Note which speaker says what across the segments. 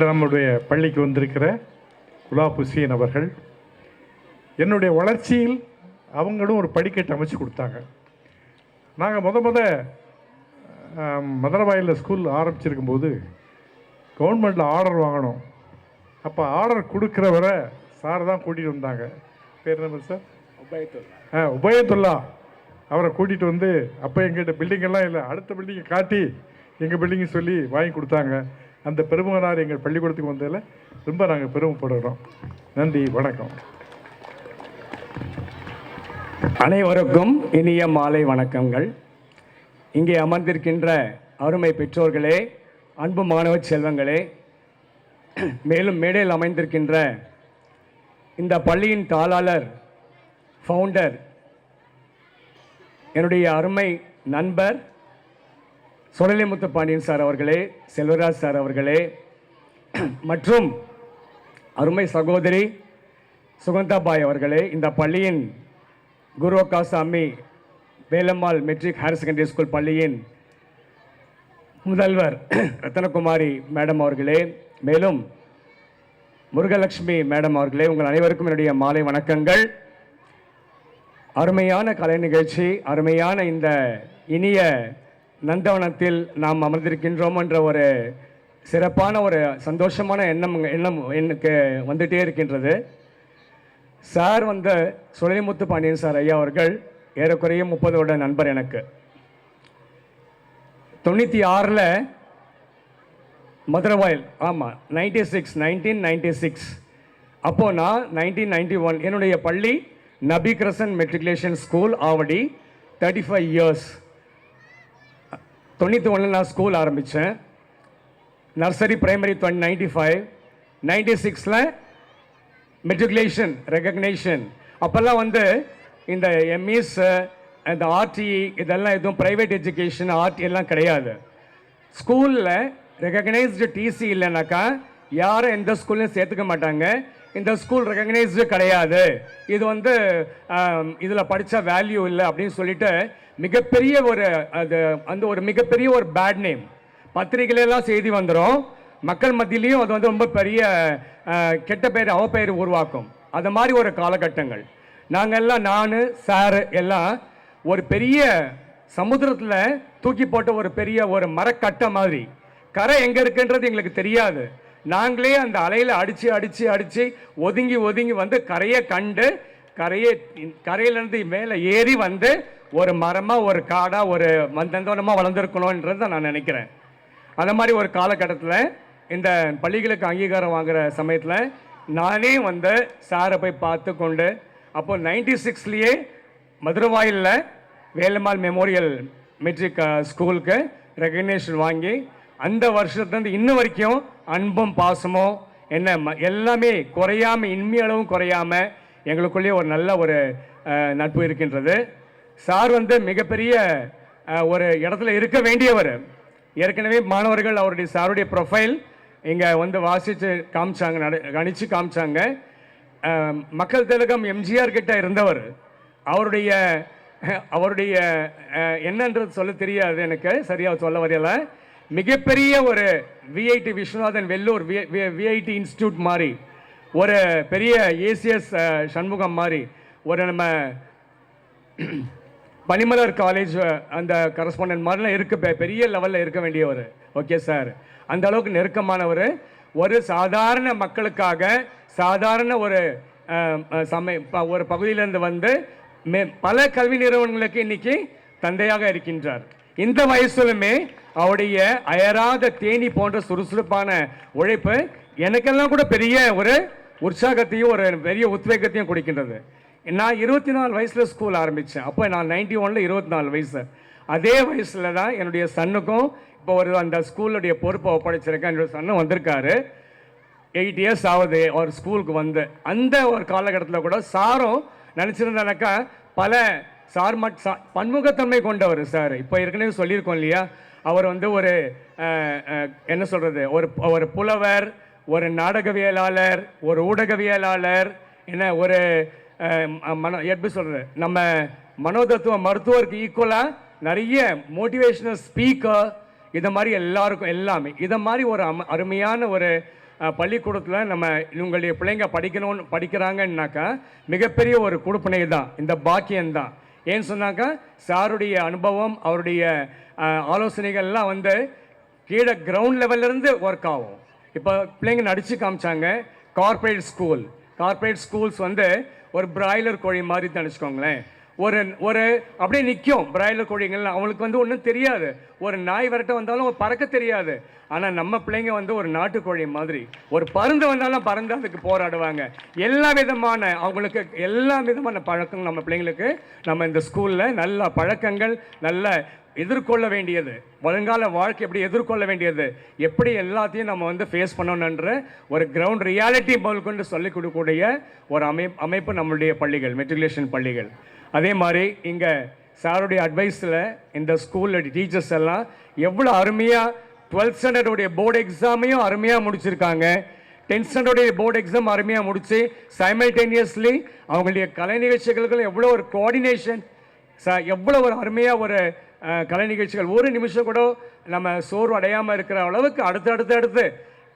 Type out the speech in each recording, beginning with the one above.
Speaker 1: நம்முடைய பள்ளிக்கு வந்திருக்கிற குலாப் ஹுசைன் அவர்கள் என்னுடைய வளர்ச்சியில் அவங்களும் ஒரு படிக்கட்டு அமைச்சு கொடுத்தாங்க. நாங்கள் மதுரவாயில் ஸ்கூல் ஆரம்பிச்சிருக்கும்போது கவர்மெண்ட்டில் ஆர்டர் வாங்கணும். அப்போ ஆர்டர் கொடுக்குறவரை சார் தான் கூட்டிகிட்டு வந்தாங்க. பேர் என்ன சார்? உபயத்துல்லா. அவரை கூட்டிகிட்டு வந்து அப்போ எங்கிட்ட பில்டிங்கெல்லாம் இல்லை, அடுத்த பில்டிங்கை காட்டி எங்கள் பில்டிங்கை சொல்லி வாங்கி கொடுத்தாங்க. அந்த பெருமகனார் எங்கள் பள்ளிக்கூடத்துக்கு வந்ததில் ரொம்ப நாங்கள் பெருமைப்படுகிறோம். நன்றி, வணக்கம்.
Speaker 2: அனைவருக்கும் இனிய மாலை வணக்கங்கள். இங்கே அமர்ந்திருக்கின்ற அருமை பெற்றோர்களே, அன்பு மாணவ செல்வங்களே, மேலும் மேடையில் அமைந்திருக்கின்ற இந்த பள்ளியின் தாளாளர், ஃபவுண்டர், என்னுடைய அருமை நண்பர் சுடலைமுத்து பாண்டியன் சார் அவர்களே, செல்வராஜ் சார் அவர்களே, மற்றும் அருமை சகோதரி சுகந்தாபாய் அவர்களே, இந்த பள்ளியின் Guruvakkasamy Velammal matric higher secondary school பள்ளியின் முதல்வர் ரத்தனகுமாரி மேடம் அவர்களே, மேலும் முருகலட்சுமி மேடம் அவர்களே, உங்கள் அனைவருக்கும் என்னுடைய மாலை வணக்கங்கள். அருமையான கலை நிகழ்ச்சி, அருமையான இந்த இனிய நந்தவனத்தில் நாம் அமர்ந்திருக்கின்றோம் என்ற ஒரு சிறப்பான ஒரு சந்தோஷமான எண்ணம் எனக்கு வந்துகிட்டே இருக்கின்றது. சார் சுடலைமுத்து பாண்டியன் சார் ஐயா அவர்கள் ஏறக்குறைய 30 வருட நண்பர் எனக்கு. 96 மதுரவாயில், ஆமாம் 1996. அப்போ நான் 1991 என்னுடைய பள்ளி நபி Crescent matriculation school Avadi, 35 years. 91 நான் ஸ்கூல் ஆரம்பித்தேன். Nursery primary 95, 96 matriculation recognition. அப்போல்லாம் இந்த எம்இஸ், இந்த ஆர்டிஇ இதெல்லாம் எதுவும் ப்ரைவேட் எஜுகேஷன் ஆர்டி எல்லாம் கிடையாது. ஸ்கூலில் ரெகக்னைஸ்டு டிசி இல்லைனாக்கா யாரும் எந்த ஸ்கூல்லையும் சேர்த்துக்க மாட்டாங்க. இந்த ஸ்கூல் ரெகக்னைஸ்டு கிடையாது, இது இதில் படித்தா வேல்யூ இல்லை அப்படின்னு சொல்லிட்டு மிகப்பெரிய ஒரு மிகப்பெரிய ஒரு பேட் நேம் பத்திரிகையிலெல்லாம் செய்தி வந்துடும். மக்கள் மத்தியிலையும் அது ரொம்ப பெரிய கெட்ட பெயர், அவப்பெயர் உருவாக்கும். அது மாதிரி ஒரு காலகட்டங்கள். நாங்கள் எல்லாம், நான் சார் எல்லாம் ஒரு பெரிய சமுத்திரத்தில் தூக்கி போட்ட ஒரு பெரிய ஒரு மரக்கட்டை மாதிரி. கரை எங்கே இருக்குன்றது எங்களுக்கு தெரியாது. நாங்களே அந்த அலையில் அடித்து அடித்து அடித்து ஒதுங்கி ஒதுங்கி கரையை கண்டு கரையிலேருந்து மேலே ஏறி ஒரு மரமாக, ஒரு காடாக, ஒரு மந்தந்தோனமாக வளர்ந்துருக்கணுன்றதை நான் நினைக்கிறேன். அந்த மாதிரி ஒரு காலகட்டத்தில் இந்த பள்ளிகளுக்கு அங்கீகாரம் வாங்குகிற சமயத்தில் நானே சாரை போய் பார்த்து கொண்டு, அப்போ 96 மதுரவாயிலில் வேலம்மாள் மெமோரியல் மெட்ரிக் ஸ்கூலுக்கு ரெகக்னேஷன் வாங்கி, அந்த வருஷத்துலேருந்து இன்ன வரைக்கும் அன்பும் பாசமும் எல்லாமே குறையாமல், இன்மையளவும் குறையாமல் எங்களுக்குள்ளேயே ஒரு நல்ல ஒரு நட்பு இருக்கின்றது. சார் மிகப்பெரிய ஒரு இடத்துல இருக்க வேண்டியவர். ஏற்கனவே மாணவர்கள் சாருடைய ப்ரொஃபைல் இங்கே வாசித்து காமிச்சாங்க, கணிச்சு காமிச்சாங்க. மக்கள் திலகம் எம்ஜிஆர் கிட்ட இருந்தவர். அவருடைய என்னன்றது சொல்ல தெரியாது எனக்கு, சரியாக சொல்ல வரையில. மிகப்பெரிய ஒரு VIT Viswanathan Vellore VIT institute மாதிரி, ஒரு பெரிய ஏசிஎஸ் சண்முகம் மாதிரி, ஒரு நம்ம பனிமலர் காலேஜ் அந்த கரஸ்பாண்டன்ட் மாதிரிலாம் பெரிய லெவலில் இருக்க வேண்டியவர். ஓகே சார், அந்த அளவுக்கு நெருக்கமானவர். ஒரு சாதாரண மக்களுக்காக, சாதாரண ஒரு ஒரு பகுதியிலேருந்து பல கல்வி நிறுவனங்களுக்கு இன்னைக்கு தந்தையாக இருக்கின்றார். இந்த வயசுலுமே அவருடைய அயராத தேனி போன்ற சுறுசுறுப்பான உழைப்பு எனக்கெல்லாம் கூட பெரிய ஒரு உற்சாகத்தையும் ஒரு பெரிய உத்வேகத்தையும் கொடுக்கின்றது. நான் 24 வயசில் ஸ்கூல் ஆரம்பித்தேன். அப்போ நான் 91 24 வயசு. அதே வயசில் தான் என்னுடைய சன்னுக்கும் இப்போ அந்த ஸ்கூலுடைய பொறுப்பை ஒப்படைச்சிருக்கேன். என்னுடைய சன்னு வந்திருக்காரு, 8 இயர்ஸ் ஆகுது அவர் ஸ்கூலுக்கு அந்த ஒரு காலகட்டத்தில் கூட சாரும் நினச்சிருந்தானாக்கா பல பன்முகத்தன்மை கொண்டவர் சார். இப்போ ஏற்கனவே சொல்லியிருக்கோம் இல்லையா, அவர் ஒரு என்ன சொல்கிறது, ஒரு புலவர், ஒரு நாடகவியலாளர், ஒரு ஊடகவியலாளர், ஒரு எப்படி சொல்கிறது, நம்ம மனோதத்துவ மருத்துவருக்கு ஈக்குவலாக நிறைய மோட்டிவேஷனல் ஸ்பீக்கர், இதை மாதிரி எல்லாருக்கும் எல்லாமே இதை மாதிரி ஒரு அருமையான ஒரு பள்ளிக்கூடத்தில் நம்ம உங்களுடைய பிள்ளைங்க படிக்கிறாங்கன்னாக்கா மிகப்பெரிய ஒரு கொடுப்பனை தான், இந்த பாக்கியம்தான். ஏன்னு சொன்னாக்கா சாருடைய அனுபவம், அவருடைய ஆலோசனைகள்லாம் வந்து கீழே கிரவுண்ட் லெவல்லேருந்து ஒர்க் ஆகும். இப்போ பிள்ளைங்க நடித்து காமிச்சாங்க. கார்ப்பரேட் ஸ்கூல்ஸ் வந்து ஒரு பிராய்லர் கோழி மாதிரி நினச்சிக்கோங்களேன். ஒரு அப்படியே நிற்கும் பிராய்லர் கோழிகள். அவங்களுக்கு வந்து ஒன்றும் தெரியாது, ஒரு நாய் விரட்ட வந்தாலும் பறக்க தெரியாது. ஆனால் நம்ம பிள்ளைங்க வந்து ஒரு நாட்டுக்கோழி மாதிரி, ஒரு பருந்து வந்தாலும் பறந்து அதுக்கு போராடுவாங்க. அவங்களுக்கு எல்லா விதமான பழக்கம் நம்ம பிள்ளைங்களுக்கு நம்ம இந்த ஸ்கூலில் நல்ல பழக்கங்கள், நல்ல எதிர்கொள்ள வேண்டியது, வருங்கால வாழ்க்கை எப்படி எதிர்கொள்ள வேண்டியது, எப்படி எல்லாத்தையும் நம்ம வந்து ஃபேஸ் பண்ணணுன்ற ஒரு கிரவுண்ட் ரியாலிட்டி போல் கொண்டு சொல்லிக் கொடுக்கக்கூடிய ஒரு அமைப்பு நம்மளுடைய பள்ளிகள், மெட்ரிகுலேஷன் பள்ளிகள். அதே மாதிரி இங்கே சாருடைய அட்வைஸில் இந்த ஸ்கூலில் டீச்சர்ஸ் எல்லாம் எவ்வளோ அருமையாக 12th ஸ்டாண்டர்டுடைய போர்டு எக்ஸாமையும் அருமையாக முடிச்சிருக்காங்க. 10th ஸ்டாண்டர்டுடைய போர்டு எக்ஸாம் அருமையாக முடித்து சைமல்டேனியஸ்லி அவங்களுடைய கலை நிகழ்ச்சிகளுக்கும் எவ்வளோ ஒரு கோஆர்டினேஷன், எவ்வளோ ஒரு அருமையாக ஒரு கலை நிகழ்ச்சிகள். ஒரு நிமிஷம் கூட நம்ம சோர்வு அடையாமல் இருக்கிற அளவுக்கு அடுத்து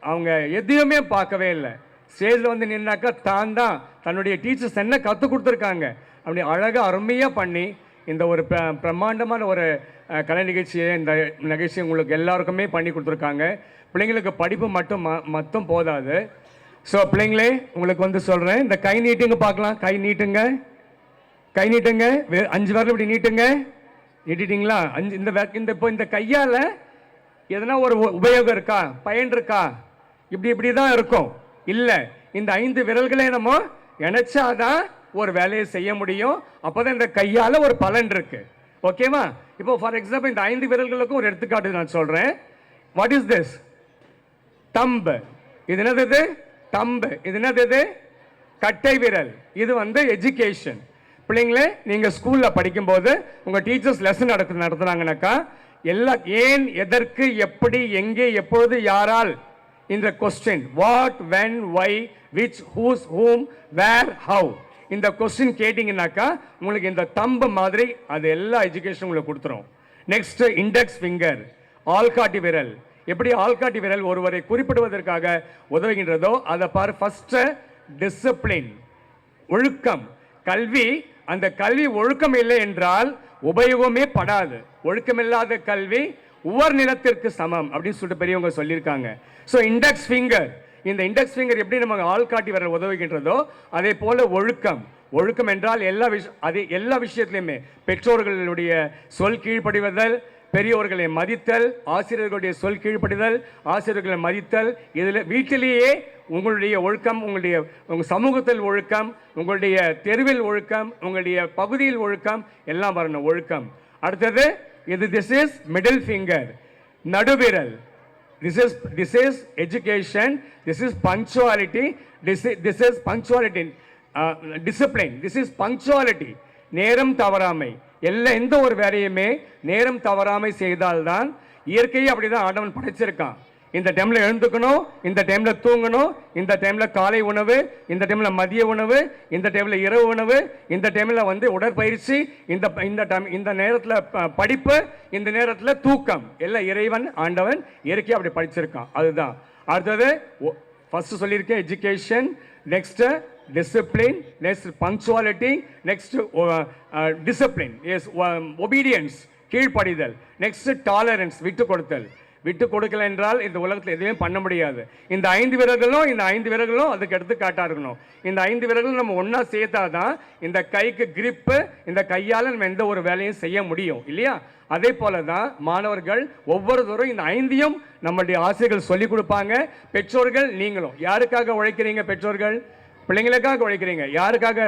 Speaker 2: அவங்க எதையுமே பார்க்கவே இல்லை. ஸ்டேஜில் வந்து நின்னாக்கா தான் தன்னுடைய டீச்சர்ஸ் என்ன கற்றுக் கொடுத்துருக்காங்க அப்படி அழகாக அருமையாக பண்ணி இந்த ஒரு பிரம்மாண்டமான ஒரு கலை நிகழ்ச்சியை, இந்த நிகழ்ச்சி உங்களுக்கு எல்லாருக்குமே பண்ணி கொடுத்துருக்காங்க. பிள்ளைங்களுக்கு படிப்பு மட்டும் போதாது. ஸோ பிள்ளைங்களே உங்களுக்கு வந்து சொல்கிறேன், இந்த கை நீட்டுங்க பார்க்கலாம். கை நீட்டுங்க 5 விரல் இப்படி நீட்டுங்க. நீட்டிட்டீங்களா? இப்போ இந்த கையால் எதனா ஒரு உபயோகம் இருக்கா, பயன் இருக்கா? இப்படி தான் இருக்கும். இல்லை, இந்த 5 விரல்களே நம்ம இணைச்சாதான் ஒரு வேலையை செய்ய முடியும். அப்போதான் இந்த கையால் ஒரு பலன் இருக்கு. ஓகேவா? இப்போ ஃபார் எக்ஸாம்பிள் இந்த 5 விரல்களுக்கும் ஒரு எடுத்துக்காட்டு நான் சொல்கிறேன். What is this? தம்பு. இது என்னது? இது தம்பு. இது என்னது? இது கட்டை விரல். இது வந்து எஜுகேஷன். பிள்ளைங்களே, நீங்கள் ஸ்கூலில் படிக்கும்போது உங்கள் டீச்சர்ஸ் லெசன் நடத்துனாங்கனாக்கா எல்லாம் ஏன், எதற்கு, எப்படி, எங்கே, எப்பொழுது, யாரால், இந்த question what, when, why, which, whose, whom, where, how, இந்த கொஸ்டின் கேட்டிங்கனாக்கா உங்களுக்கு இந்த தம்பு மாதிரி அது எல்லா எஜுகேஷனும் உங்களுக்கு கொடுத்துரும். நெக்ஸ்ட் இண்டெக்ஸ் ஃபிங்கர், ஆள்காட்டி விரல். எப்படி ஆள்காட்டி விரல் ஒருவரை குறிப்பிடுவதற்காக உதவுகின்றதோ அதை பாரு. ஃபர்ஸ்ட் டிசிப்ளின், ஒழுக்கம். கல்வி, அந்த கல்வி ஒழுக்கம் இல்லை என்றால் உபயோகமே படாது. ஒழுக்கமில்லாத கல்வி உவர் நிலத்திற்கு சமம் அப்படின்னு சொல்லிட்டு பெரியவங்க சொல்லியிருக்காங்க. ஸோ இண்டெக்ஸ் ஃபிங்கர், இந்த இண்டெக்ஸ் ஃபிங்கர் எப்படி நம்ம ஆள்காட்டி விரல் உதவுகின்றதோ அதே போல ஒழுக்கம் என்றால் எல்லா விஷயத்திலையுமே பெற்றோர்களுடைய சொல் கீழ்ப்படிவதல், பெரியோர்களை மதித்தல், ஆசிரியர்களுடைய சொல் கீழ்ப்படிதல், ஆசிரியர்களை மதித்தல். இதில் வீட்டிலேயே உங்களுடைய ஒழுக்கம், உங்கள் சமூகத்தில் ஒழுக்கம், உங்களுடைய தெருவில் ஒழுக்கம், உங்களுடைய பகுதியில் ஒழுக்கம் எல்லாம் வரணும். ஒழுக்கம். அடுத்தது திஸ் இஸ் மிடில் ஃபிங்கர், நடுவிரல். This is education. This is punctuality. This is punctuality. Discipline. This is punctuality. நேரம் தவறாமை. எந்த ஒரு வேலையுமே நேரம் தவறாமை செய்தால்தான். இயற்கையை அப்படிதான் ஆண்டவன் படைச்சிருக்கான். இந்த டைம்ல எழுந்துக்கணும், இந்த டைம்ல தூங்கணும், இந்த டைம்ல காலை உணவு, இந்த டைம்ல மதிய உணவு, இந்த டைம்ல இரவு உணவு, இந்த டைம்ல வந்து உடற்பயிற்சி, இந்த நேரத்தில் படிப்பு, இந்த நேரத்தில் தூக்கம். எல்லாம் இறைவன் ஆண்டவன் இயற்கையை அப்படி படிச்சிருக்கான். அதுதான். அடுத்தது ஃபர்ஸ்ட் சொல்லியிருக்கேன் education, next discipline, next punctuality, next discipline, yes, obedience, கீழ்ப்படிதல். நெக்ஸ்ட் டாலரன்ஸ், விட்டு கொடுக்கல என்றால் இந்த உலகத்தில் எதுவுமே பண்ண முடியாது. இந்த 5 விரல்களும் அதுக்கு எடுத்துக்காட்டா இருக்கணும். இந்த 5 விரல்களும் நம்ம ஒன்னா சேர்த்தாதான் இந்த கைக்கு கிரிப்பு, இந்த கையால் நம்ம எந்த ஒரு வேலையும் செய்ய முடியும் இல்லையா? அதே போல தான் மாணவர்கள் ஒவ்வொருத்தரும் இந்த 5ஐயும் நம்மளுடைய ஆசிரியர்கள் சொல்லிக் கொடுப்பாங்க. பெற்றோர்கள் நீங்களும் யாருக்காக உழைக்கிறீங்க? பெற்றோர்கள் பிள்ளைங்களுக்காக உழைக்கிறீங்க. யாருக்காக?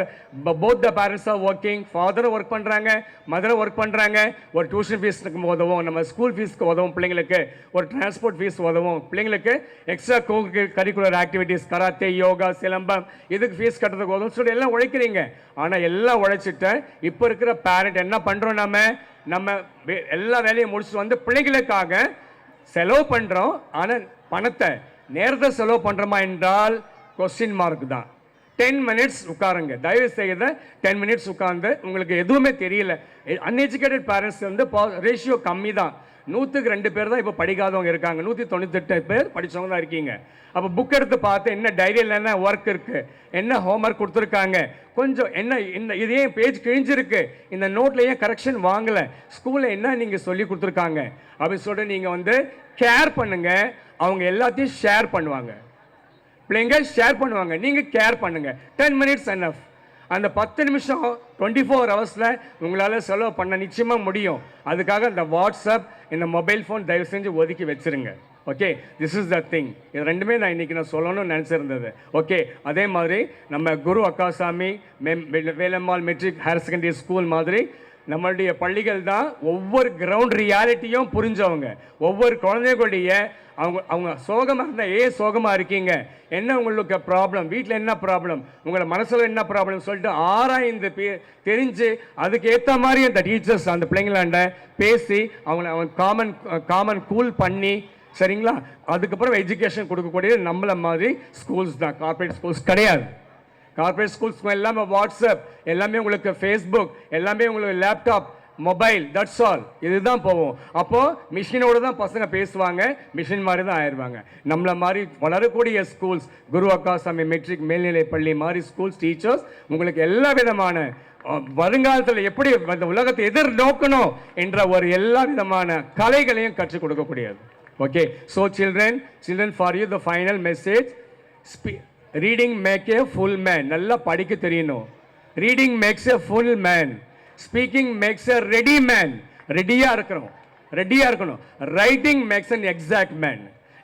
Speaker 2: Both the parents are working. ஃபாதரும் ஒர்க் பண்ணுறாங்க, மதரும் ஒர்க் பண்ணுறாங்க. ஒரு டியூஷன் ஃபீஸ்க்கு உதவும், நம்ம ஸ்கூல் ஃபீஸ்க்கு உதவும் பிள்ளைங்களுக்கு, ஒரு டிரான்ஸ்போர்ட் ஃபீஸ் உதவும் பிள்ளைங்களுக்கு, extra curricular activities, karate, yoga, silambam, இதுக்கு ஃபீஸ் கட்டுறதுக்கு உதவும் சொல்லி எல்லாம் உழைக்கிறீங்க. ஆனால் எல்லாம் உழைச்சிட்டு இப்போ இருக்கிற பேரண்ட் என்ன பண்ணுறோம்? நம்ம எல்லா வேலையும் முடிச்சுட்டு வந்து பிள்ளைங்களுக்காக செலவு பண்ணுறோம். ஆனால் பணத்தை, நேரத்தை செலவு பண்ணுறோமா என்றால் கொஸ்டின் மார்க் தான். 10 minutes உட்காருங்க, தயவு செய்து 10 minutes உட்கார்ந்து. உங்களுக்கு எதுவுமே தெரியல, அன்எஜுகேட்டட் பேரண்ட்ஸ் வந்து ரேஷியோ கம்மி தான். 100க்கு 2 பேர் தான் இப்போ படிக்காதவங்க இருக்காங்க, 198 பேர் படித்தவங்க தான் இருக்கீங்க. அப்போ புக் எடுத்து பார்த்து என்ன டைரியில் என்ன ஒர்க் இருக்குது, என்ன ஹோம்ஒர்க் கொடுத்துருக்காங்க, கொஞ்சம் என்ன இந்த இது ஏன் பேஜ் கிழிஞ்சிருக்கு, இந்த நோட்டில் ஏன் கரெக்ஷன் வாங்கலை, ஸ்கூலில் என்ன நீங்கள் சொல்லி கொடுத்துருக்காங்க அப்படின்னு சொல்லிட்டு நீங்கள் வந்து கேர் பண்ணுங்கள். அவங்க எல்லாத்தையும் ஷேர் பண்ணுவாங்க, பிள்ளைங்க ஷேர் பண்ணுவாங்க, நீங்கள் கேர் பண்ணுங்கள். 10 minutes enough. அந்த 10 நிமிஷம் 24 ஹவர்ஸில் உங்களால் செலவு பண்ண நிச்சயமாக முடியும். அதுக்காக இந்த வாட்ஸ்அப், இந்த மொபைல் ஃபோன் தயவு செஞ்சு ஒதுக்கி வச்சுருங்க. Okay, this is the thing. இது ரெண்டுமே நான் இன்றைக்கி நான் சொல்லணும்னு நினச்சிருந்தது. ஓகே, அதே மாதிரி நம்ம Guru Akkasamy Velammal matric higher secondary school மாதிரி நம்மளுடைய பள்ளிகள் தான் ஒவ்வொரு கிரவுண்ட் ரியாலிட்டியும் புரிஞ்சவங்க. ஒவ்வொரு குழந்தைகளுடைய அவங்க சோகமாக இருந்தால் ஏன் சோகமாக இருக்கீங்க, என்ன உங்களுக்கு ப்ராப்ளம், வீட்டில் என்ன ப்ராப்ளம், உங்களை மனசில் என்ன ப்ராப்ளம் சொல்லிட்டு ஆராய்ந்து தெரிஞ்சு அதுக்கு ஏற்ற மாதிரி அந்த டீச்சர்ஸ் அந்த பிள்ளைங்களாண்ட பேசி அவங்க காமன் கூல் பண்ணி, சரிங்களா, அதுக்கப்புறம் எஜுகேஷன் கொடுக்கக்கூடிய நம்மள மாதிரி ஸ்கூல்ஸ் தான், கார்பரேட் ஸ்கூல்ஸ் கிடையாது. கார்பரேட் ஸ்கூல்ஸ் எல்லாமே வாட்ஸ்அப், எல்லாமே உங்களுக்கு ஃபேஸ்புக், எல்லாமே உங்களுக்கு லேப்டாப், மொபைல், தட்ஸ் ஆல். இதுதான் போவோம். அப்போது மிஷினோடு தான் பசங்க பேசுவாங்க, மிஷின் மாதிரி தான் ஆயிடுவாங்க. நம்மளை மாதிரி வளரக்கூடிய ஸ்கூல்ஸ், குரு அக்காசாமி மெட்ரிக் மேல்நிலை பள்ளி மாதிரி ஸ்கூல்ஸ் டீச்சர்ஸ் உங்களுக்கு எல்லா விதமான வருங்காலத்தில் எப்படி அந்த உலகத்தை எதிர்நோக்கணும் என்ற ஒரு எல்லா விதமான கலைகளையும் கற்றுக் கொடுக்கக்கூடியது. Okay, so children for you the final message. Reading make a full man. நல்லா படிக்க தெரியணும். Reading makes a full man. Speaking makes a ready man. ரெடியாக இருக்கணும். Writing makes an exact man.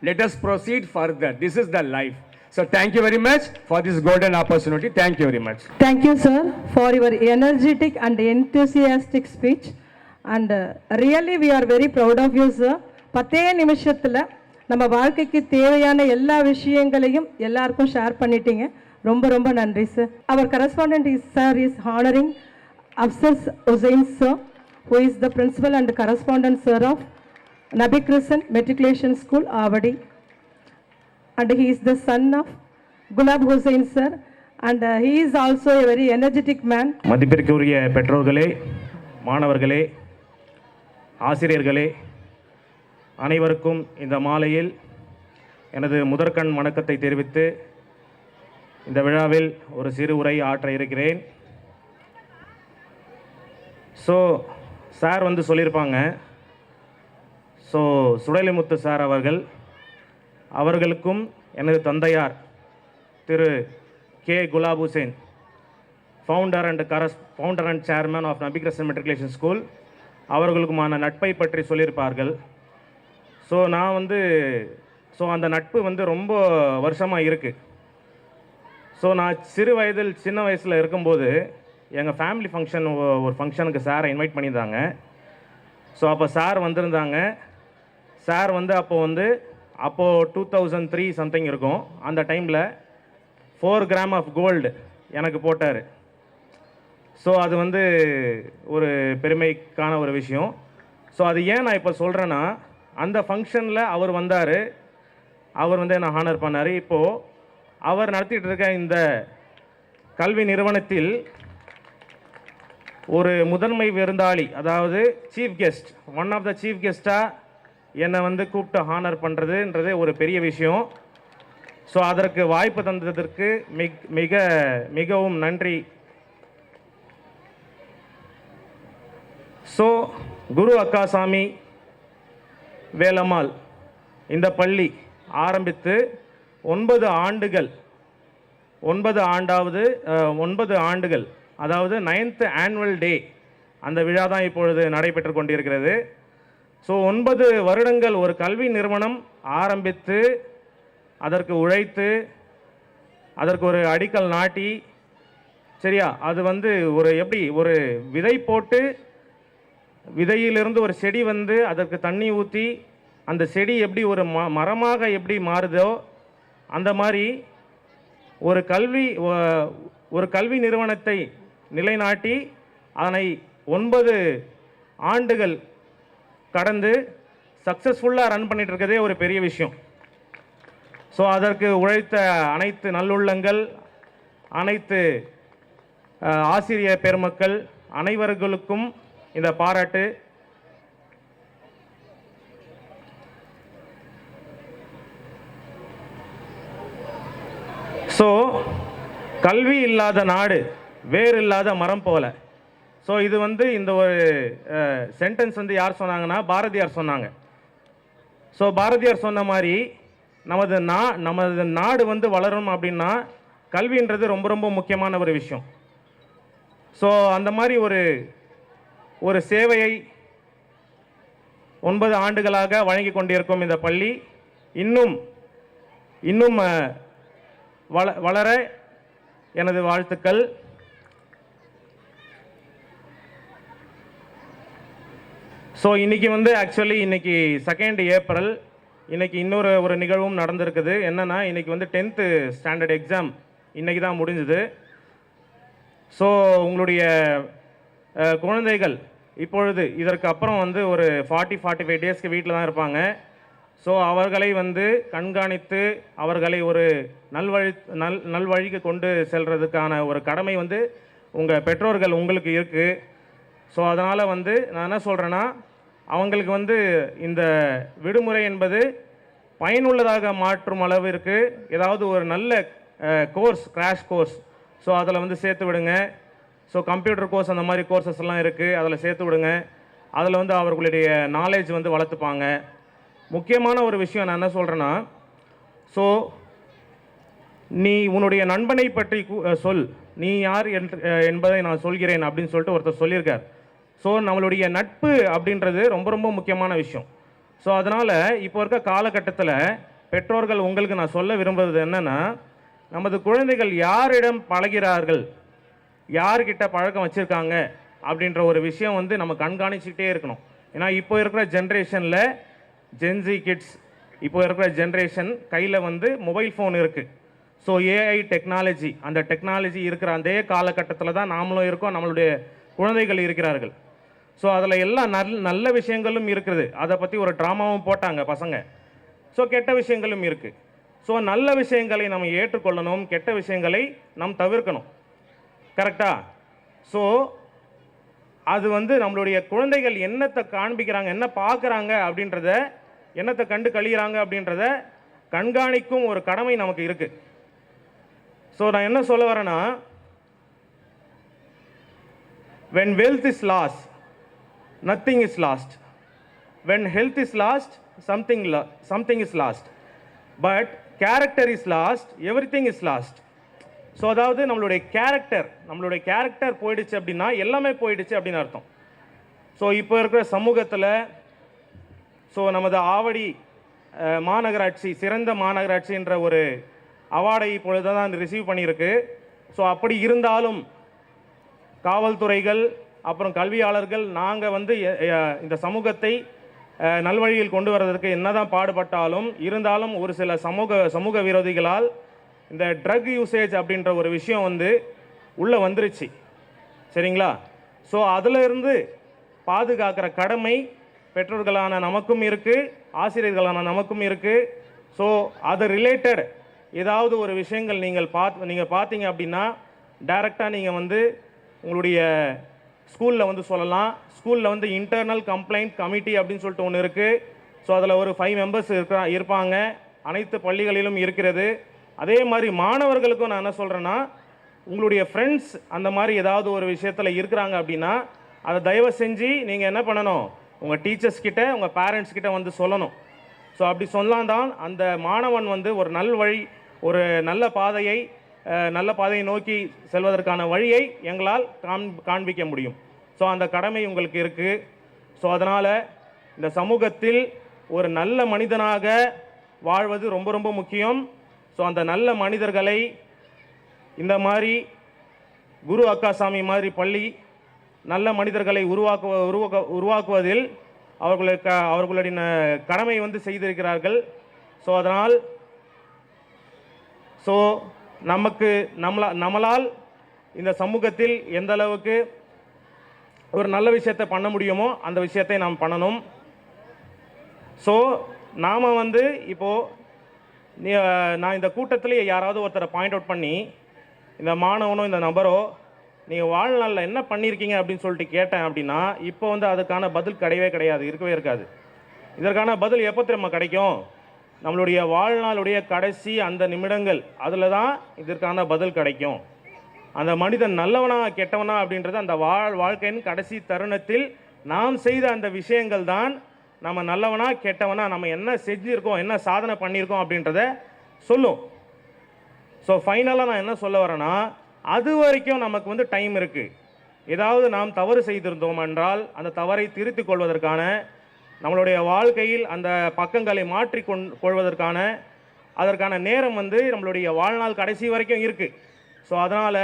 Speaker 2: Let us proceed further. This is the life. So thank you very much for this golden opportunity. Thank you very much.
Speaker 3: Thank you, sir, for your energetic and enthusiastic speech. And really we are very proud of you, sir. 10 நிமிஷத்தில் நம்ம வாழ்க்கைக்கு தேவையான எல்லா விஷயங்களையும் எல்லாருக்கும் share பண்ணிட்டீங்க. ரொம்ப ரொம்ப நன்றி சார். அவர் correspondent is honouring Afsar Hussain sir, who is the principal and correspondent sir of Nabi Crescent Matriculation School, Avadi. And he is the son of Gulab Hussain sir, and he is also a very energetic man.
Speaker 4: மதிப்பிற்குரிய பெற்றோர்களே, மாணவர்களே, ஆசிரியர்களே, அனைவருக்கும் இந்த மாலையில் எனது முதற்கண் வணக்கத்தை தெரிவித்து இந்த விழாவில் ஒரு சிறு உரை ஆற்ற இருக்கிறேன். ஸோ சார் வந்து சொல்லியிருப்பாங்க. ஸோ சுடலைமுத்து சார் அவர்களுக்கும் எனது தந்தையார் Thiru K Gulab Hussain, founder and chairman of Nabi Crescent matriculation school, அவர்களுக்குமான நட்பை பற்றி சொல்லியிருப்பார்கள். ஸோ நான் வந்து அந்த நட்பு வந்து ரொம்ப வருஷமாக இருக்குது. ஸோ நான் சின்ன வயசில் இருக்கும்போது எங்கள் ஃபேமிலி ஒரு ஃபங்க்ஷனுக்கு சாரை இன்வைட் பண்ணியிருந்தாங்க. ஸோ அப்போ சார் வந்திருந்தாங்க. சார் வந்து அப்போது 2003 சம்திங் இருக்கும். அந்த டைமில் 4 கிராம் ஆஃப் கோல்டு எனக்கு போட்டார். ஸோ அது வந்து ஒரு பெருமைக்கான ஒரு விஷயம். ஸோ அது ஏன் நான் இப்போ சொல்கிறேன்னா, அந்த ஃபங்க்ஷனில் அவர் வந்தார், அவர் வந்து என்னை ஹானர் பண்ணார். இப்போது அவர் நடத்திட்டு இருக்க இந்த கல்வி நிறுவனத்தில் ஒரு முதன்மை விருந்தாளி, அதாவது chief guest, one of the chief கெஸ்ட்டாக என்னை வந்து கூப்பிட்டு ஹானர் பண்ணுறதுன்றது ஒரு பெரிய விஷயம். ஸோ அதற்கு வாய்ப்பு தந்ததற்கு மிகவும் நன்றி. ஸோ குரு அக்காசாமி வேலம்மாள் இந்த பள்ளி ஆரம்பித்து 9 ஆண்டுகள், அதாவது 9th ஆனுவல் டே அந்த விழா தான் இப்பொழுது நடைபெற்று கொண்டிருக்கிறது. ஸோ 9 வருடங்கள் ஒரு கல்வி நிறுவனம் ஆரம்பித்து அதற்கு உழைத்து அதற்கு ஒரு அடிக்கல் நாட்டி, சரியா, அது வந்து ஒரு விதை போட்டு விதையிலிருந்து ஒரு செடி வந்து அதற்கு தண்ணி ஊற்றி அந்த செடி எப்படி ஒரு மரமாக எப்படி மாறுதோ அந்த மாதிரி ஒரு கல்வி நிறுவனத்தை நிலைநாட்டி அதனை 9 ஆண்டுகள் கடந்து சக்ஸஸ்ஃபுல்லாக ரன் பண்ணிட்டு இருக்கதே ஒரு பெரிய விஷயம். ஸோ அதற்கு உழைத்த அனைத்து நல்லுள்ளங்கள், அனைத்து ஆசிரியர் பெருமக்கள் அனைவர்களுக்கும் இந்த பாராட்டு. ஸோ கல்வி இல்லாத நாடு வேறு இல்லாத மரம் போல. ஸோ இது வந்து இந்த ஒரு சென்டென்ஸ் வந்து யார் சொன்னாங்கன்னா பாரதியார் சொன்னாங்க. ஸோ பாரதியார் சொன்ன மாதிரி நமது நாடு வந்து வளரும் அப்படின்னா கல்வின்றது ரொம்ப ரொம்ப முக்கியமான ஒரு விஷயம். ஸோ அந்த மாதிரி ஒரு சேவையை 9 ஆண்டுகளாக வழங்கி கொண்டிருக்கும் இந்த பள்ளி இன்னும் வளர எனது வாழ்த்துக்கள். ஸோ இன்றைக்கி வந்து ஆக்சுவலி இன்றைக்கி 2 ஏப்ரல், இன்றைக்கி இன்னொரு நிகழ்வும் நடந்திருக்குது. என்னென்னா இன்றைக்கி வந்து 10th ஸ்டாண்டர்ட் எக்ஸாம் இன்றைக்கி தான் முடிஞ்சுது. ஸோ உங்களுடைய குழந்தைகள் இப்பொழுது இதற்கு அப்புறம் வந்து ஒரு 40-45 டேஸ்க்கு வீட்டில் தான் இருப்பாங்க. ஸோ அவர்களை வந்து கண்காணித்து அவர்களை ஒரு நல்வழிக்கு கொண்டு செல்றதுக்கான ஒரு கடமை வந்து உங்கள் பெற்றோர்கள் உங்களுக்கு இருக்குது. ஸோ அதனால் வந்து நான் என்ன சொல்கிறேன்னா, அவங்களுக்கு வந்து இந்த விடுமுறை என்பது பயனுள்ளதாக மாற்றும் அளவிற்கு ஏதாவது ஒரு நல்ல கிராஷ் கோர்ஸ் ஸோ அதில் வந்து சேர்த்து விடுங்க. ஸோ கம்ப்யூட்டர் கோர்ஸ் அந்த மாதிரி கோர்சஸ் எல்லாம் இருக்குது, அதில் சேர்த்து விடுங்க. அதில் வந்து அவர்களுடைய நாலேஜ் வந்து வளர்த்துப்பாங்க. முக்கியமான ஒரு விஷயம் நான் என்ன சொல்கிறேன்னா, ஸோ நீ உன்னுடைய நண்பனை பற்றி சொல், நீ யார் என்பதை நான் சொல்கிறேன் அப்படின்னு சொல்லிட்டு ஒருத்தர் சொல்லியிருக்கார். ஸோ நம்மளுடைய நட்பு அப்படின்றது ரொம்ப ரொம்ப முக்கியமான விஷயம். ஸோ அதனால் இப்போ இருக்க காலகட்டத்தில் பெற்றோர்கள் உங்களுக்கு நான் சொல்ல விரும்புவது என்னென்னா, நமது குழந்தைகள் யாரிடம் பழகிறார்கள், யார்கிட்ட பழக்கம் வச்சுருக்காங்க அப்படின்ற ஒரு விஷயம் வந்து நம்ம கண்காணிச்சுக்கிட்டே இருக்கணும். ஏன்னா இப்போ இருக்கிற ஜென்ரேஷனில் ஜென்சி கிட்ஸ், இப்போ இருக்கிற ஜென்ரேஷன் கையில் வந்து மொபைல் ஃபோன் இருக்குது. ஸோ ஏஐ டெக்னாலஜி, அந்த டெக்னாலஜி இருக்கிற அதே காலகட்டத்தில் தான் நாமளும் இருக்கோம், நம்மளுடைய குழந்தைகள் இருக்கிறார்கள். ஸோ அதில் எல்லாம் நல்ல விஷயங்களும் இருக்குது, அதை பற்றி ஒரு ட்ராமாவும் போட்டாங்க பசங்க. ஸோ கெட்ட விஷயங்களும் இருக்குது. ஸோ நல்ல விஷயங்களை நம்ம ஏற்றுக்கொள்ளணும், கெட்ட விஷயங்களை நாம் தவிர்க்கணும். கரெக்டா? ஸோ அது வந்து நம்மளுடைய குழந்தைகள் என்னத்தை காண்பிக்கிறாங்க, என்ன பார்க்குறாங்க அப்படின்றத, என்னத்தை கண்டு கழிகிறாங்க அப்படின்றத கண்காணிக்கும் ஒரு கடமை நமக்கு இருக்குது. ஸோ நான் என்ன சொல்ல வரேன்னா, when wealth is lost, nothing is lost. When health is lost, something is lost. But character is lost, everything is lost. So அதாவது நம்மளுடைய கேரக்டர் போயிடுச்சு அப்படின்னா எல்லாமே போயிடுச்சு அப்படின்னு அர்த்தம். ஸோ இப்போ இருக்கிற சமூகத்தில் ஸோ நமது ஆவடி மாநகராட்சி சிறந்த மாநகராட்சின்ற ஒரு அவார்டை இப்பொழுது தான் ரிசீவ் பண்ணியிருக்கு. ஸோ அப்படி இருந்தாலும் காவல்துறைகள் அப்புறம் கல்வியாளர்கள் நாங்கள் வந்து இந்த சமூகத்தை நல்வழியில் கொண்டு வர்றதற்கு என்னதான் பாடுபட்டாலும் இருந்தாலும் ஒரு சில சமூக விரோதிகளால் இந்த ட்ரக் யூசேஜ் அப்படின்ற ஒரு விஷயம் வந்து உள்ளே வந்துருச்சு. சரிங்களா? ஸோ அதிலிருந்து பாதுகாக்கிற கடமை பெற்றோர்களான நமக்கும் இருக்குது, ஆசிரியர்களான நமக்கும் இருக்குது. ஸோ அது ரிலேட்டட் ஏதாவது ஒரு விஷயங்கள் நீங்கள் பார்த்தீங்க அப்படின்னா டைரெக்டாக நீங்கள் வந்து உங்களுடைய ஸ்கூலில் வந்து சொல்லலாம். ஸ்கூலில் வந்து இன்டர்னல் கம்ப்ளைண்ட் கமிட்டி அப்படின்னு சொல்லிட்டு ஒன்று இருக்குது. ஸோ அதில் ஒரு 5 மெம்பர்ஸ் இருப்பாங்க, அனைத்து பள்ளிகளிலும் இருக்கிறது. அதே மாதிரி மாணவர்களுக்கும் நான் என்ன சொல்கிறேன்னா, உங்களுடைய ஃப்ரெண்ட்ஸ் அந்த மாதிரி ஏதாவது ஒரு விஷயத்தில் இருக்கிறாங்க அப்படின்னா அதை தயவு செஞ்சு நீங்கள் என்ன பண்ணணும், உங்கள் டீச்சர்ஸ் கிட்ட உங்கள் பேரண்ட்ஸ் கிட்ட வந்து சொல்லணும். ஸோ அப்படி சொன்னால் தான் அந்த மாணவன் வந்து ஒரு நல்ல பாதையை நோக்கி செல்வதற்கான வழியை எங்களால் காண்பிக்க முடியும். ஸோ அந்த கடமை உங்களுக்கு இருக்குது. ஸோ அதனால் இந்த சமூகத்தில் ஒரு நல்ல மனிதனாக வாழ்வது ரொம்ப ரொம்ப முக்கியம். ஸோ அந்த நல்ல மனிதர்களை இந்த மாதிரி குரு அக்காசாமி மாதிரி பள்ளி நல்ல மனிதர்களை உருவாக்குவதில் அவர்களுடைய கடமை வந்து செய்திருக்கிறார்கள். ஸோ அதனால் நம்மளால் இந்த சமூகத்தில் எந்த அளவுக்கு ஒரு நல்ல விஷயத்தை பண்ண முடியுமோ அந்த விஷயத்தை நாம் பண்ணணும். ஸோ நாம் வந்து இப்போது நான் இந்த கூட்டத்தில் யாராவது ஒருத்தரை பாயிண்ட் அவுட் பண்ணி இந்த மாணவனோ இந்த நபரோ நீங்கள் வாழ்நாளில் என்ன பண்ணியிருக்கீங்க அப்படின்னு சொல்லிட்டு கேட்டேன் அப்படின்னா இப்போ வந்து அதுக்கான பதில் கிடையவே கிடையாது, இருக்கவே இருக்காது. இதற்கான பதில் எப்போ திரும்ப கிடைக்கும்? நம்மளுடைய வாழ்நாளுடைய கடைசி அந்த நிமிடங்கள் அதில் தான் இதற்கான பதில் கிடைக்கும். அந்த மனிதன் நல்லவனா கெட்டவனா அப்படின்றது அந்த வாழ்க்கையின் கடைசி தருணத்தில் நாம் செய்த அந்த விஷயங்கள் தான் நம்ம நல்லவனா கெட்டவனா, நம்ம என்ன செஞ்சுருக்கோம், என்ன சாதனை பண்ணியிருக்கோம் அப்படின்றத சொல்லும். ஸோ ஃபைனலாக நான் என்ன சொல்ல வரேன்னா, அது வரைக்கும் நமக்கு வந்து டைம் இருக்குது. ஏதாவது நாம் தவறு செய்திருந்தோம் என்றால் அந்த தவறை திருத்திக் கொள்வதற்கான, நம்மளுடைய வாழ்க்கையில் அந்த பக்கங்களை மாற்றி கொள்வதற்கான அதற்கான நேரம் வந்து நம்மளுடைய வாழ்நாள் கடைசி வரைக்கும் இருக்குது. ஸோ அதனால்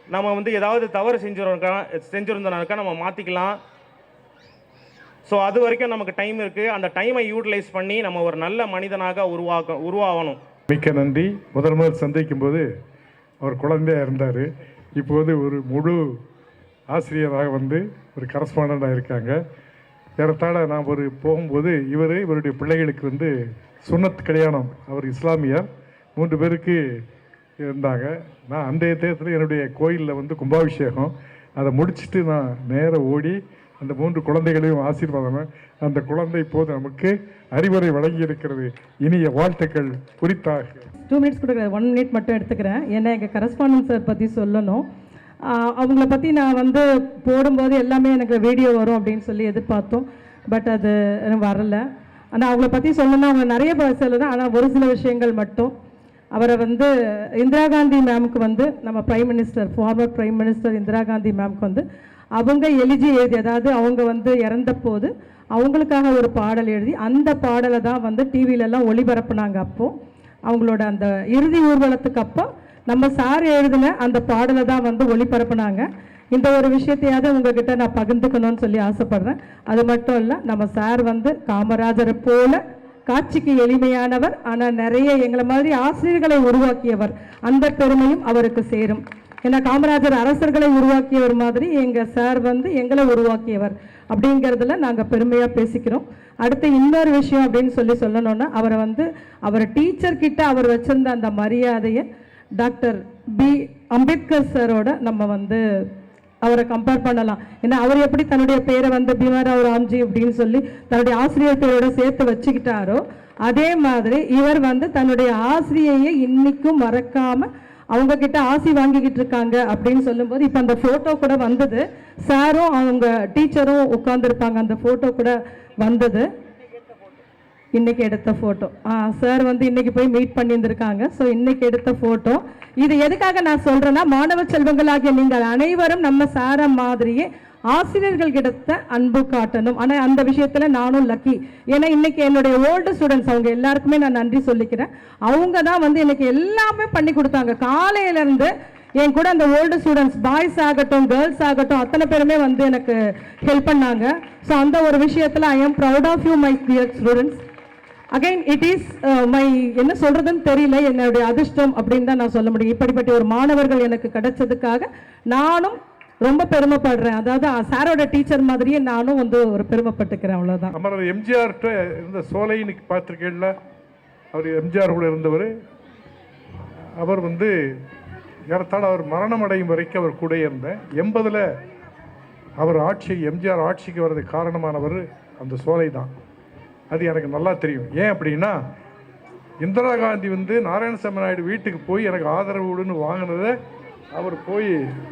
Speaker 4: நம்ம வந்து ஏதாவது தவறு செஞ்சுருந்தோம்னாக்கா நம்ம மாற்றிக்கலாம். ஸோ அது வரைக்கும் நமக்கு டைம் இருக்குது. அந்த டைமை யூட்டிலைஸ் பண்ணி நம்ம ஒரு நல்ல மனிதனாக உருவாகணும்.
Speaker 1: மிக்க நன்றி. முதல் சந்திக்கும் போது அவர் குழந்தையாக இருந்தார். இப்போது ஒரு முழு ஆசிரியராக வந்து ஒரு கரஸ்பாண்டாக இருக்காங்க. ஏறத்தாழ நான் போகும்போது இவருடைய பிள்ளைகளுக்கு வந்து சுன்னத் கல்யாணம், அவர் இஸ்லாமியர், 3 பேருக்கு இருந்தாங்க. நான் அந்த தேர்தலில் என்னுடைய கோயிலில் வந்து கும்பாபிஷேகம், அதை முடிச்சுட்டு நான் நேராக ஓடி அந்த 3 குழந்தைகளையும் ஆசீர்வாதம். அந்த குழந்தை இப்போது நமக்கு அறிவுரை வழங்கி இருக்கிறது. இனிய வாழ்த்துக்கள் குறித்தாக.
Speaker 3: 2 மினிட்ஸ் கொடுக்குறேன், 1 மினிட் மட்டும் எடுத்துக்கிறேன். ஏன்னா எங்கள் கரஸ்பாண்டன்ட் சார் பற்றி சொல்லணும். அவங்கள பற்றி நான் வந்து போடும்போது எல்லாமே எனக்கு வீடியோ வரும் அப்படின்னு சொல்லி எதிர்பார்த்தோம். பட் அது வரலை. ஆனால் அவங்கள பற்றி சொல்லணும்னா அவங்க நிறைய சொல்லலாம். ஆனால் ஒரு சில விஷயங்கள் மட்டும். அவரை வந்து இந்திரா காந்தி மேமுக்கு வந்து நம்ம prime minister, former prime minister Indira Gandhi மேமுக்கு வந்து அவங்க எழுதி, அதாவது அவங்க வந்து இறந்த போது அவங்களுக்காக ஒரு பாடல் எழுதி அந்த பாடலை தான் வந்து டிவிலெல்லாம் ஒளிபரப்புனாங்க. அப்போது அவங்களோட அந்த இறுதி ஊர்வலத்துக்கு அப்போ நம்ம சார் எழுதின அந்த பாடலை தான் வந்து ஒளிபரப்புனாங்க. இந்த ஒரு விஷயத்தையாவது உங்ககிட்ட நான் பகிர்ந்துக்கணும்னு சொல்லி ஆசைப்படுறேன். அது மட்டும் இல்லை, நம்ம சார் வந்து காமராஜரை போல காட்சிக்கு எளிமையானவர், ஆனால் நிறைய எங்களை மாதிரி ஆசிரியர்களை உருவாக்கியவர். அந்த பெருமையும் அவருக்கு சேரும். ஏன்னா காமராஜர் அரசர்களை உருவாக்கியவர் மாதிரி எங்கள் சார் வந்து எங்களை உருவாக்கியவர் அப்படிங்கிறதுல நாங்கள் பெருமையாக பேசிக்கிறோம். அடுத்து இன்னொரு விஷயம் அப்படின்னு சொல்லணுன்னா, அவர் டீச்சர்கிட்ட அவர் வச்சிருந்த அந்த மரியாதையை டாக்டர் பி அம்பேத்கர் சாரோட நம்ம வந்து அவரை கம்பேர் பண்ணலாம். ஏன்னா அவர் எப்படி தன்னுடைய பேரை வந்து பீமாராவ் ராம்ஜி அப்படின்னு சொல்லி தன்னுடைய ஆசிரியர் பேரோட சேர்த்து வச்சுக்கிட்டாரோ, அதே மாதிரி இவர் வந்து தன்னுடைய ஆசிரியையை இன்னைக்கும் மறக்காம அவங்க கிட்ட ஆசி வாங்கிக்கிட்டு இருக்காங்க அப்படின்னு சொல்லும்போது, இப்போ அந்த ஃபோட்டோ கூட வந்தது. சாரும் அவங்க டீச்சரும் உட்காந்துருப்பாங்க, அந்த ஃபோட்டோ கூட வந்தது. இன்னைக்கு எடுத்த ஃபோட்டோ சார் வந்து இன்னைக்கு போய் மீட் பண்ணியிருந்திருக்காங்க. ஸோ இன்னைக்கு எடுத்த ஃபோட்டோ. இது எதுக்காக நான் சொல்றேன்னா, மாணவ செல்வங்களாகிய நீங்கள் அனைவரும் நம்ம சார மாதிரியே ஆசிரியர்கள் கிட்ட அன்பு காட்டணும். ஆனால் அந்த விஷயத்தில் நானும் லக்கி. ஏன்னா இன்னைக்கு என்னுடைய ஓல்டு ஸ்டூடெண்ட்ஸ் அவங்க எல்லாருக்குமே நான் நன்றி சொல்லிக்கிறேன். அவங்க தான் வந்து எனக்கு எல்லாமே பண்ணி கொடுத்தாங்க. காலையிலேருந்து என் கூட அந்த ஓல்டு ஸ்டூடெண்ட்ஸ், பாய்ஸ் ஆகட்டும் கேர்ள்ஸ் ஆகட்டும், அத்தனை பேருமே வந்து எனக்கு ஹெல்ப் பண்ணாங்க. ஸோ அந்த ஒரு விஷயத்தில் I am proud of you my dear students. Again it is my என்ன சொல்கிறதுன்னு தெரியல, என்னுடைய அதிர்ஷ்டம் அப்படின்னு தான் நான் சொல்ல முடியும். இப்படிப்பட்ட ஒரு மாணவர்கள் எனக்கு கிடைச்சதுக்காக நானும் ரொம்ப பெருமைப்படுறேன். அதாவது சாரோட டீச்சர் மாதிரியே நானும் வந்து ஒரு பெருமைப்பட்டுக்கிறேன். அவ்வளோதான்.
Speaker 1: அமரர் எம்ஜிஆர்கிட்ட இருந்த சோலைன்னு பார்த்துருக்கேன்ல, அவர் எம்ஜிஆர் கூட இருந்தவர். அவர் வந்து ஏறத்தாழ அவர் மரணம் அடையும் வரைக்கும் அவர் கூட இருந்தேன். 80 அவர் எம்ஜிஆர் ஆட்சிக்கு வர்றதுக்கு காரணமானவர் அந்த சோலை தான். அது எனக்கு நல்லா தெரியும். ஏன் அப்படின்னா, இந்திரா காந்தி வந்து நாராயணசாமி நாயுடு வீட்டுக்கு போய் எனக்கு ஆதரவு விடுன்னு வாங்கினதை அவர் போய்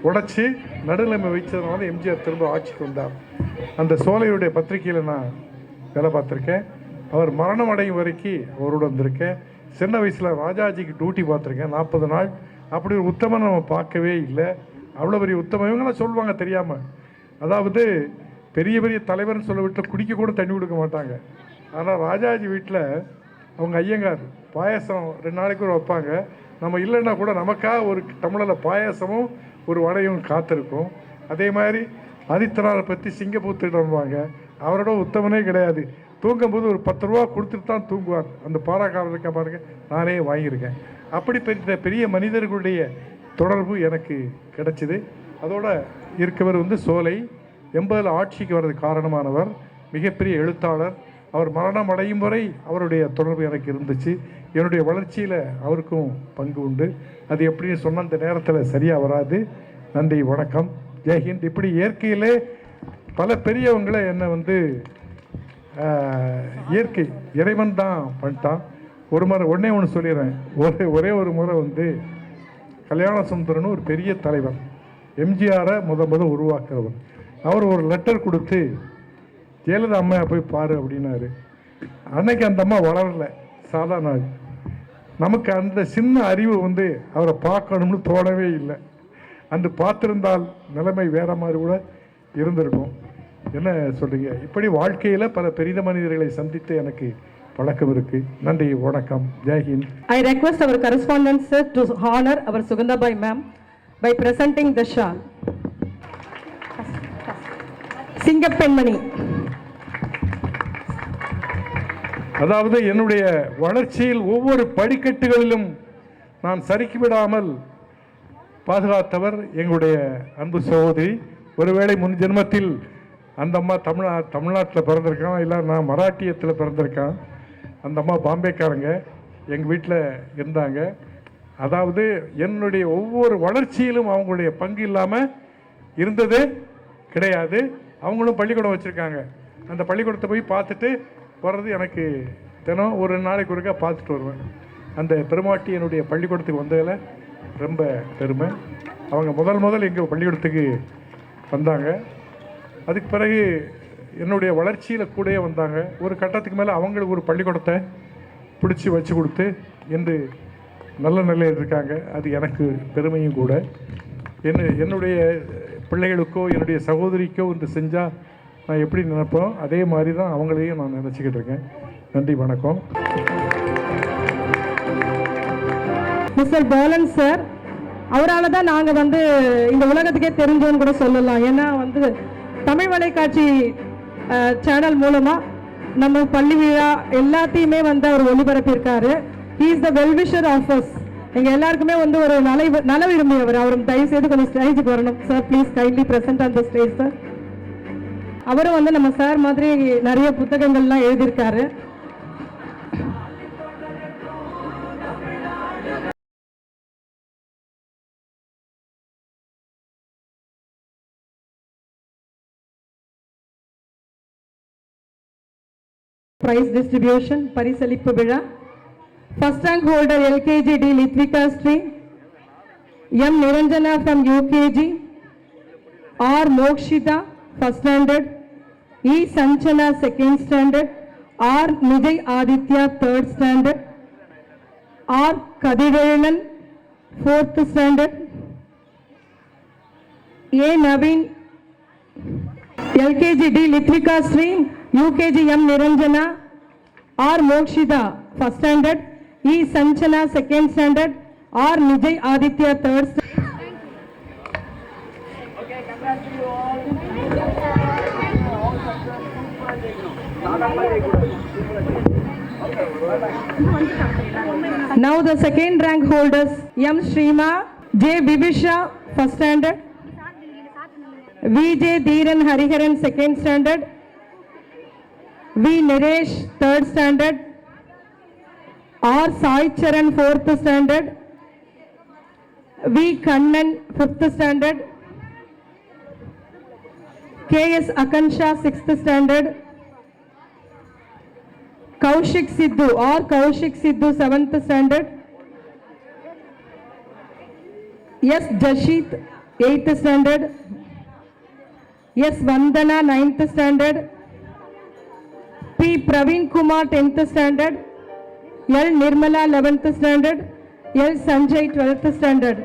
Speaker 1: உடைச்சி நடுநிலைமை வைச்சதுனால எம்ஜிஆர் திரும்ப ஆட்சிக்கு வந்தார். அந்த சோலையுடைய பத்திரிகையில் நான் வேலை பார்த்துருக்கேன். அவர் மரணம் அடையும் வரைக்கும் அவரோட வந்திருக்கேன். சின்ன வயசில் ராஜாஜிக்கு டியூட்டி பார்த்துருக்கேன் 40 நாள். அப்படி ஒரு உத்தமம் நம்ம பார்க்கவே இல்லை. அவ்வளோ பெரிய உத்தமம் இவங்களாம் சொல்லுவாங்க தெரியாமல். அதாவது பெரிய பெரிய தலைவர்னு சொல்ல வீட்டில் குடிக்க கூட தண்ணி கொடுக்க மாட்டாங்க. ஆனால் ராஜாஜி வீட்டில் அவங்க ஐயங்கார் பாயசம் 2 நாளைக்கு கூட வைப்பாங்க. நம்ம இல்லைன்னா கூட நமக்காக ஒரு டம்ளரில் பாயசமும் ஒரு வடையும் காத்திருக்கும். அதே மாதிரி ஆதித்தனாரை பற்றி சிங்கப்பூத்துட்டு வருவாங்க. அவரோட உத்தமனே கிடையாது. தூங்கும்போது ஒரு 10 ரூபா கொடுத்துட்டு தான் தூங்குவார். அந்த பாராக்காரர் இருக்க பாருங்க, நானே வாங்கியிருக்கேன். அப்படிப்பட்ட பெரிய மனிதர்களுடைய தொடர்பு எனக்கு கிடைச்சிது. அதோடு இருக்கவர் வந்து சோலை 80 ஆட்சிக்கு வர்றதுக்கு காரணமானவர், மிகப்பெரிய எழுத்தாளர். அவர் மரணம் அடையும் வரை அவருடைய தொடர்பு எனக்கு இருந்துச்சு. என்னுடைய வளர்ச்சியில் அவருக்கும் பங்கு உண்டு. அது எப்படின்னு சொன்ன அந்த நேரத்தில் சரியாக வராது. நன்றி, வணக்கம், ஜெய்ஹிந்த். இப்படி இயற்கையிலே பல பெரியவங்களை என்னை வந்து இயற்கை இறைவன் தான் பண்ணிட்டான். ஒன்றே ஒன்று சொல்லிடுறேன். ஒரே ஒரு முறை வந்து கல்யாண சுந்தரன்னு ஒரு பெரிய தலைவர், எம்ஜிஆரை முத உருவாக்குறவர், அவர் ஒரு லெட்டர் கொடுத்து ஜெயலலிதா அம்மையா போய் பாரு அப்படின்னாரு. அன்னைக்கு அந்த அம்மா வளரலை, சாதாரண ஆள். நமக்கு அந்த சின்ன அறிவு வந்து அவரை பார்க்கணும்னு தோணவே இல்லை. அந்த பார்த்திருந்தால் நிலைமை வேற மாதிரி கூட இருந்திருக்கும். என்ன சொல்றீங்க? இப்படி வாழ்க்கையில் பல பெரிய மனிதர்களை சந்தித்து எனக்கு பழக்கம் இருக்கு. நன்றி, வணக்கம், ஜெய்ஹிந்த்.
Speaker 3: I request our correspondent sir to honor our Sugandabai ma'am by presenting the shawl. சிங்கப்பெண்மணி.
Speaker 1: அதாவது என்னுடைய வளர்ச்சியில் ஒவ்வொரு படிக்கட்டுகளிலும் நான் சறுக்கி விடாமல் பாதுகாத்தவர் எங்களுடைய அன்பு சகோதரி. ஒருவேளை முன் ஜென்மத்தில் அந்த அம்மா தமிழ்நாட்டில் பிறந்திருக்கான், இல்லை நான் மராட்டியத்தில் பிறந்திருக்கான். அந்த அம்மா பாம்பேக்காரங்க, எங்கள் வீட்டில் இருந்தாங்க. அதாவது என்னுடைய ஒவ்வொரு வளர்ச்சியிலும் அவங்களுடைய பங்கு இல்லாமல் இருந்ததே கிடையாது. அவங்களும் பள்ளிக்கூடம் வச்சுருக்காங்க. அந்த பள்ளிக்கூடத்தை போய் பார்த்துட்டு வர்றது எனக்கு தினம் ஒரு நாளைக்கு ஒருக்கா பார்த்துட்டு வருவேன். அந்த பெருமாட்டி என்னுடைய பள்ளிக்கூடத்துக்கு வந்ததில் ரொம்ப பெருமை. அவங்க முதல் எங்கள் பள்ளிக்கூடத்துக்கு வந்தாங்க. அதுக்கு பிறகு என்னுடைய வளர்ச்சியில் கூடயே வந்தாங்க. ஒரு கட்டத்துக்கு மேலே அவங்களுக்கு ஒரு பள்ளிக்கூடத்தை பிடிச்சி வச்சு கொடுத்து இன்று நல்ல நிலையில் இருக்காங்க. அது எனக்கு பெருமையும் கூட. என்னுடைய பிள்ளைகளுக்கோ என்னுடைய சகோதரிக்கோ ஒன்று செஞ்சால் நான் எப்படி நினைப்போம், அதே மாதிரி தான் அவங்களையும் நான் நினச்சிக்கிட்டு இருக்கேன். நன்றி, வணக்கம்.
Speaker 3: மிஸ்டர் பாலன் சார், அவரால் தான் நாங்கள் வந்து இந்த உலகத்துக்கே தெரிஞ்சோன்னு கூட சொல்லலாம். ஏன்னா வந்து தமிழ் வலைக்காட்சி சேனல் மூலமாக நம்ம பள்ளி விழா எல்லாத்தையுமே வந்து அவர் ஒளிபரப்பியிருக்காரு. He is the wellwisher of us. எங்கள் எல்லாருக்குமே வந்து ஒரு நல விரும்பியவர். அவரும் தயவு செய்து கொஞ்சம் ஸ்டேஜுக்கு வரணும் sir. Please kindly present on the stage sir. அவரும் வந்து நம்ம சார் மாதிரி நிறைய புத்தகங்கள்லாம் எழுதியிருக்காரு. Prize distribution, பரிசளிப்பு விழா. First rank holder LKG D Litvika Sri, M Niranjana from UKG, R Mokshita first standard, E Sanchana second standard, R Nijay Aditya third standard, R Kadivelan fourth standard, A Naveen LKG D Litvika Sri, UKG M Niranjana, R Mokshita first standard, E Sanchana second standard, R Nijay Aditya third standard. Now the second rank holders, M Shrima, J Bibisha first standard, VJ Dhiran Hariharan second standard, V Naresh third standard, R Sai Charan fourth standard, V Kannan fifth standard, KS Akansha sixth standard, Kaushik Sidhu or Kaushik Sidhu seventh standard, S Jashit eighth standard, S Vandana ninth standard, P Praveen Kumar 10th standard, L Nirmala 11th standard, L Sanjay 12th standard.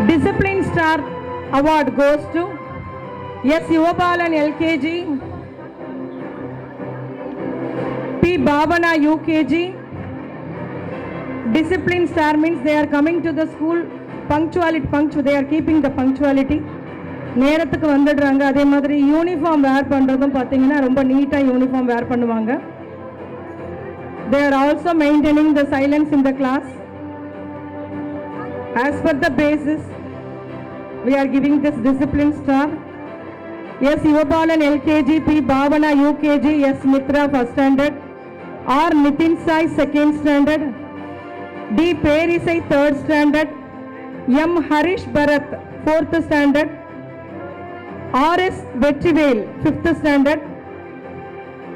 Speaker 3: Discipline Star Award goes to S Yuvabalan LKG, P Bhavana UKG. Discipline Star means they are coming to the school punctuality, they are keeping the punctuality. நேரத்துக்கு வந்துடுறாங்க. அதே மாதிரி uniform வேர் பண்ணுறதும் பார்த்தீங்கன்னா ரொம்ப நீட்டாக uniform வேர் பண்ணுவாங்க. They are also maintaining the silence in the class. As per the basis, we are giving this Discipline Star. S. Yuvabalan LKG, P. Bhavana UKG, S. Mitra first standard, R. Nitin Sai second standard, D. Perisai third standard, M. Harish Bharat fourth standard, R. S. Vetrivel fifth standard,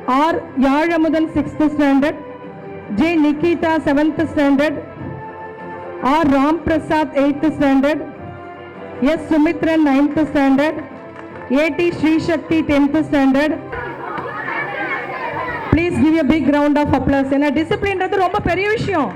Speaker 3: R. Yalamudan sixth standard, J. Nikita seventh standard, R. Ram Prasad eighth standard, S. Sumitran ninth standard, A.T. Sri Shakti 10th standard. Please give a big round of applause. ஏன்னா டிசிப்ளின்றது ரொம்ப பெரிய விஷயம்.